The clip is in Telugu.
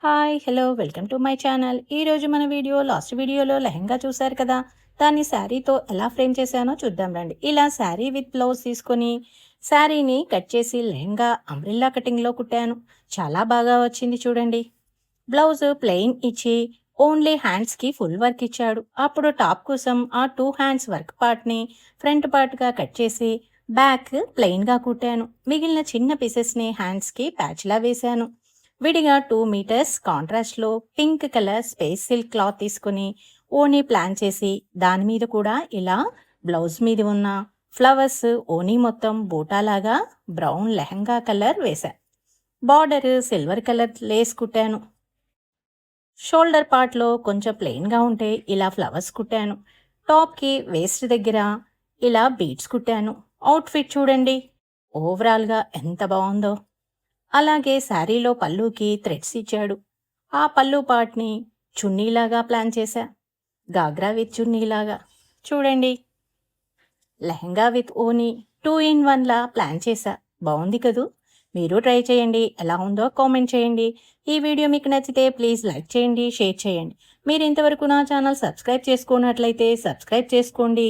Hi hello welcome to my channel. ఈరోజు మన లాస్ట్ వీడియోలో లెహంగా చూశారు కదా, దాన్ని శారీతో ఎలా ఫ్రేమ్ చేశానో చూద్దాం రండి. ఇలా శారీ విత్ బ్లౌజ్ తీసుకొని శారీని కట్ చేసి లెహంగా అంబ్రిల్లా కటింగ్లో కుట్టాను. చాలా బాగా వచ్చింది చూడండి. బ్లౌజ్ ప్లెయిన్ ఇచ్చి ఓన్లీ హ్యాండ్స్కి ఫుల్ వర్క్ ఇచ్చాడు. అప్పుడు టాప్ కోసం ఆ 2 హ్యాండ్స్ వర్క్ పార్ట్ని ఫ్రంట్ పార్ట్గా కట్ చేసి బ్యాక్ ప్లెయిన్గా కుట్టాను. మిగిలిన చిన్న పీసెస్ని హ్యాండ్స్కి ప్యాచ్లా వేశాను. విడిగా 2 మీటర్స్ కాంట్రాస్ట్లో pink colour space silk cloth తీసుకుని ఓనీ ప్లాన్ చేసి దాని మీద కూడా ఇలా బ్లౌజ్ మీద ఉన్న ఫ్లవర్స్ ఓనీ మొత్తం బూటాలాగా బ్రౌన్ లెహంగా కలర్ వేశా. బార్డర్ సిల్వర్ కలర్ లేస్ కుట్టాను. షోల్డర్ పార్ట్లో కొంచెం ప్లెయిన్గా ఉంటే ఇలా ఫ్లవర్స్ కుట్టాను. టాప్కి వేస్ట్ దగ్గర ఇలా బీడ్స్ కుట్టాను. అవుట్ఫిట్ చూడండి ఓవరాల్గా ఎంత బాగుందో. అలాగే శారీలో పళ్ళుకి థ్రెడ్స్ ఇచ్చాడు. ఆ పళ్ళు పార్ట్ని చున్నీలాగా ప్లాన్ చేశా. గాగ్రా విత్ చున్నీలాగా చూడండి. లెహంగా విత్ ఓనీ 2 in 1 లా ప్లాన్ చేశా. బాగుంది కదూ. మీరు ట్రై చేయండి. ఎలా ఉందో కామెంట్ చేయండి. ఈ వీడియో మీకు నచ్చితే ప్లీజ్ లైక్ చేయండి, షేర్ చేయండి. మీరు ఇంతవరకు నా ఛానల్ సబ్స్క్రైబ్ చేసుకున్నట్లయితే సబ్స్క్రైబ్ చేసుకోండి.